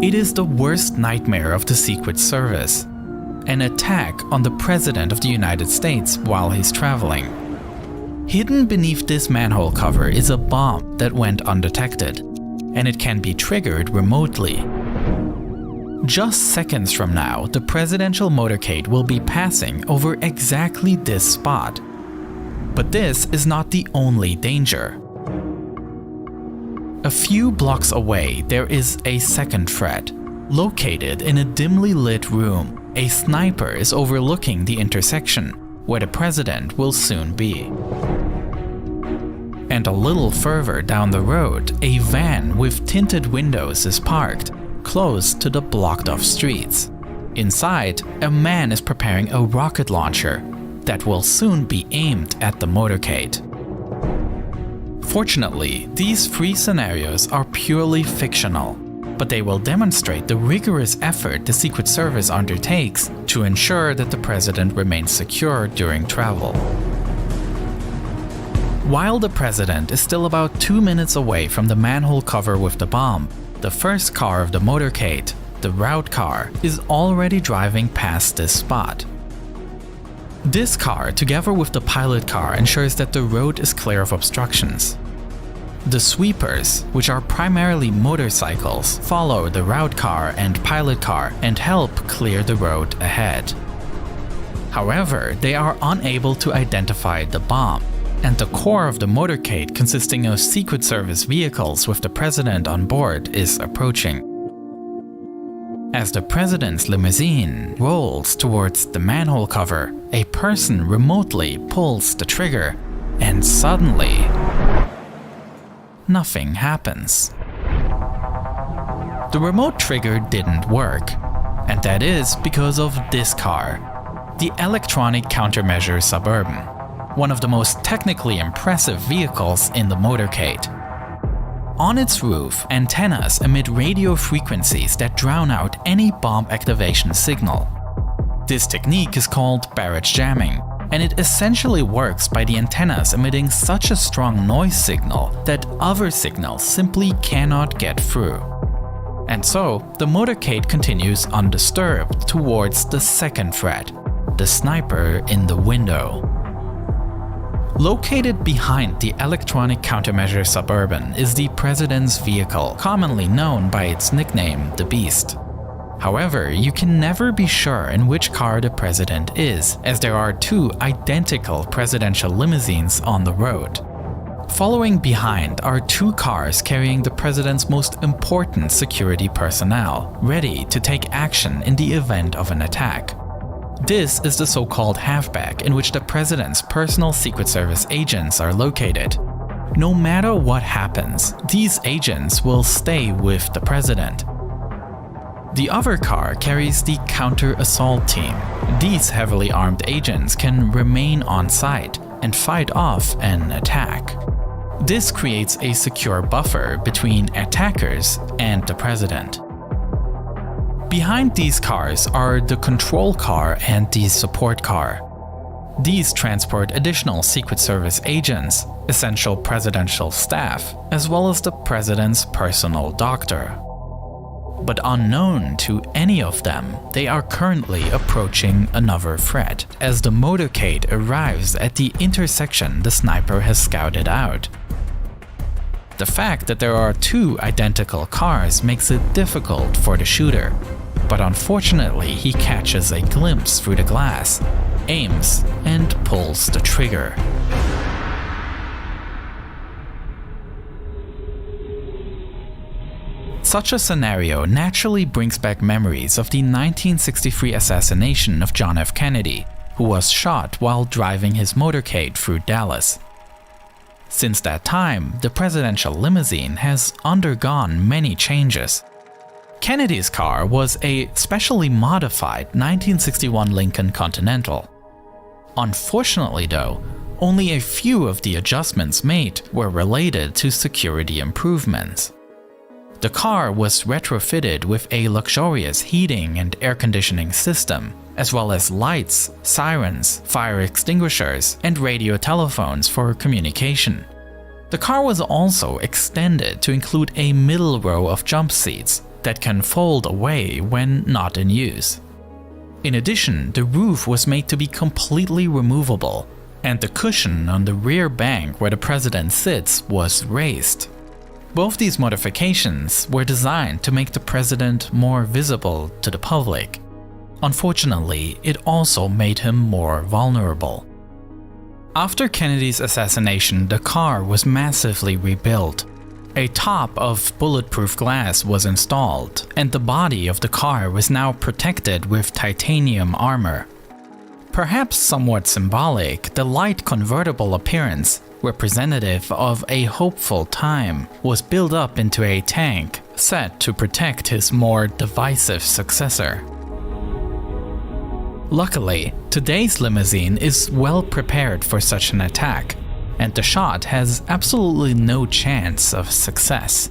It is the worst nightmare of the Secret Service. An attack on the President of the United States while he's traveling. Hidden beneath this manhole cover is a bomb that went undetected, and it can be triggered remotely. Just seconds from now, the presidential motorcade will be passing over exactly this spot. But this is not the only danger. A few blocks away, there is a second threat. Located in a dimly lit room, a sniper is overlooking the intersection, where the president will soon be. And a little further down the road, a van with tinted windows is parked, close to the blocked-off streets. Inside, a man is preparing a rocket launcher that will soon be aimed at the motorcade. Fortunately, these three scenarios are purely fictional, but they will demonstrate the rigorous effort the Secret Service undertakes to ensure that the president remains secure during travel. While the president is still about 2 minutes away from the manhole cover with the bomb, the first car of the motorcade, the route car, is already driving past this spot. This car, together with the pilot car, ensures that the road is clear of obstructions. The sweepers, which are primarily motorcycles, follow the route car and pilot car and help clear the road ahead. However, they are unable to identify the bomb, and the core of the motorcade, consisting of Secret Service vehicles with the president on board, is approaching. As the president's limousine rolls towards the manhole cover, a person remotely pulls the trigger, and suddenly, nothing happens. The remote trigger didn't work, and that is because of this car, the Electronic Countermeasure Suburban, one of the most technically impressive vehicles in the motorcade. On its roof, antennas emit radio frequencies that drown out any bomb activation signal. This technique is called barrage jamming, and it essentially works by the antennas emitting such a strong noise signal that other signals simply cannot get through. And so, the motorcade continues undisturbed towards the second threat, the sniper in the window. Located behind the Electronic Countermeasure Suburban is the president's vehicle, commonly known by its nickname, the Beast. However, you can never be sure in which car the president is, as there are two identical presidential limousines on the road. Following behind are two cars carrying the president's most important security personnel, ready to take action in the event of an attack. This is the so-called halfback in which the president's personal Secret Service agents are located. No matter what happens, these agents will stay with the president. The other car carries the counter-assault team. These heavily armed agents can remain on site and fight off an attack. This creates a secure buffer between attackers and the president. Behind these cars are the control car and the support car. These transport additional Secret Service agents, essential presidential staff, as well as the president's personal doctor. But unknown to any of them, they are currently approaching another threat, as the motorcade arrives at the intersection the sniper has scouted out. The fact that there are two identical cars makes it difficult for the shooter, but unfortunately he catches a glimpse through the glass, aims, and pulls the trigger. Such a scenario naturally brings back memories of the 1963 assassination of John F. Kennedy, who was shot while driving his motorcade through Dallas. Since that time, the presidential limousine has undergone many changes. Kennedy's car was a specially modified 1961 Lincoln Continental. Unfortunately though, only a few of the adjustments made were related to security improvements. The car was retrofitted with a luxurious heating and air conditioning system, as well as lights, sirens, fire extinguishers, and radio telephones for communication. The car was also extended to include a middle row of jump seats, that can fold away when not in use. In addition, the roof was made to be completely removable, and the cushion on the rear bank where the president sits was raised. Both these modifications were designed to make the president more visible to the public. Unfortunately, it also made him more vulnerable. After Kennedy's assassination, the car was massively rebuilt. A top of bulletproof glass was installed, and the body of the car was now protected with titanium armor. Perhaps somewhat symbolic, the light convertible appearance, representative of a hopeful time, was built up into a tank, set to protect his more divisive successor. Luckily, today's limousine is well prepared for such an attack, and the shot has absolutely no chance of success.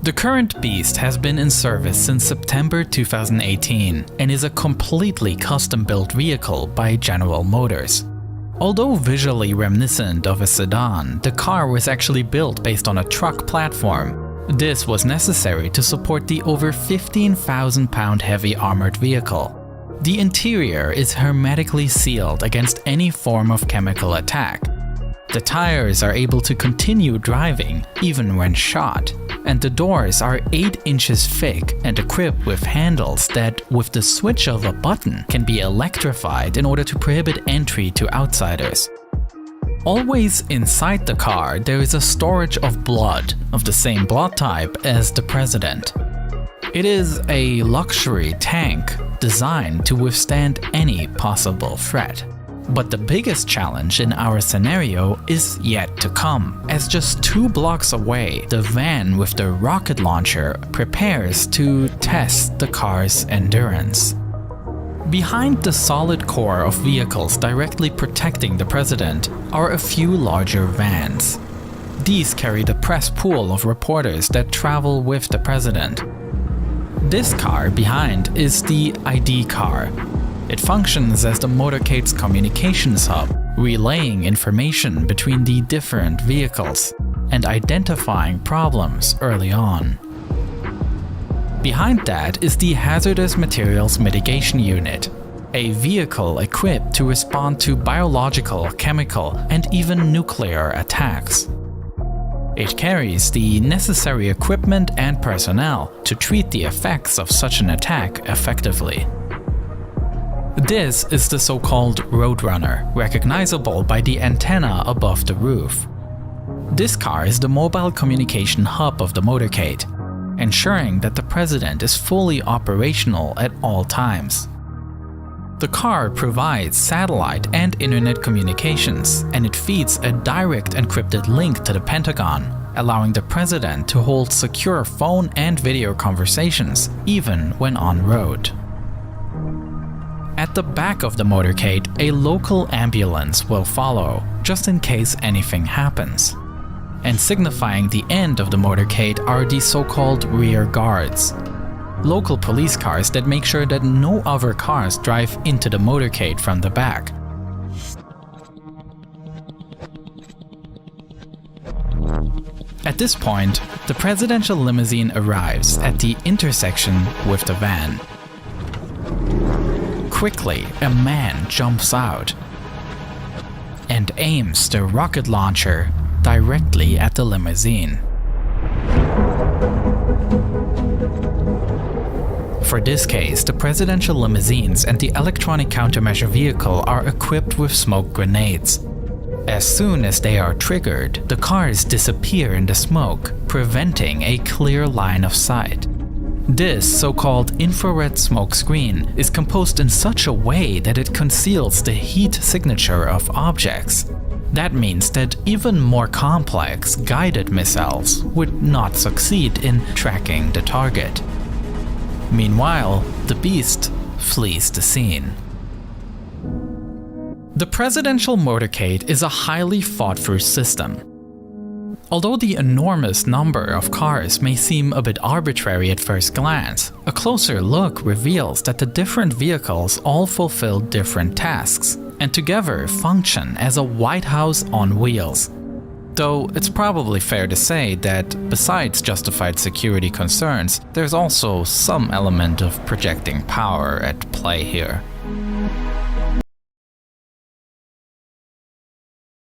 The current Beast has been in service since September 2018 and is a completely custom-built vehicle by General Motors. Although visually reminiscent of a sedan, the car was actually built based on a truck platform. This was necessary to support the over 15,000-pound heavy armored vehicle. The interior is hermetically sealed against any form of chemical attack. The tires are able to continue driving even when shot, and the doors are 8 inches thick and equipped with handles that, with the switch of a button, can be electrified in order to prohibit entry to outsiders. Always inside the car, there is a storage of blood of the same blood type as the president. It is a luxury tank designed to withstand any possible threat. But the biggest challenge in our scenario is yet to come, as just 2 blocks away, the van with the rocket launcher prepares to test the car's endurance. Behind the solid core of vehicles directly protecting the president are a few larger vans. These carry the press pool of reporters that travel with the president. This car behind is the ID car. It functions as the Motorcade's communications hub, relaying information between the different vehicles and identifying problems early on. Behind that is the Hazardous Materials Mitigation Unit, a vehicle equipped to respond to biological, chemical, and even nuclear attacks. It carries the necessary equipment and personnel to treat the effects of such an attack effectively. This is the so-called Roadrunner, recognizable by the antenna above the roof. This car is the mobile communication hub of the Motorcade, ensuring that the president is fully operational at all times. The car provides satellite and internet communications, and it feeds a direct encrypted link to the Pentagon, allowing the president to hold secure phone and video conversations, even when en route. At the back of the Motorcade, a local ambulance will follow, just in case anything happens. And signifying the end of the Motorcade are the so-called rear guards. Local police cars that make sure that no other cars drive into the Motorcade from the back. At this point, the presidential limousine arrives at the intersection with the van. Quickly, a man jumps out and aims the rocket launcher directly at the limousine. For this case, the presidential limousines and the electronic countermeasure vehicle are equipped with smoke grenades. As soon as they are triggered, the cars disappear in the smoke, preventing a clear line of sight. This so-called infrared smoke screen is composed in such a way that it conceals the heat signature of objects. That means that even more complex guided missiles would not succeed in tracking the target. Meanwhile, the Beast flees the scene. The presidential motorcade is a highly thought-through system. Although the enormous number of cars may seem a bit arbitrary at first glance, a closer look reveals that the different vehicles all fulfill different tasks and together function as a White House on wheels. Though it's probably fair to say that, besides justified security concerns, there's also some element of projecting power at play here.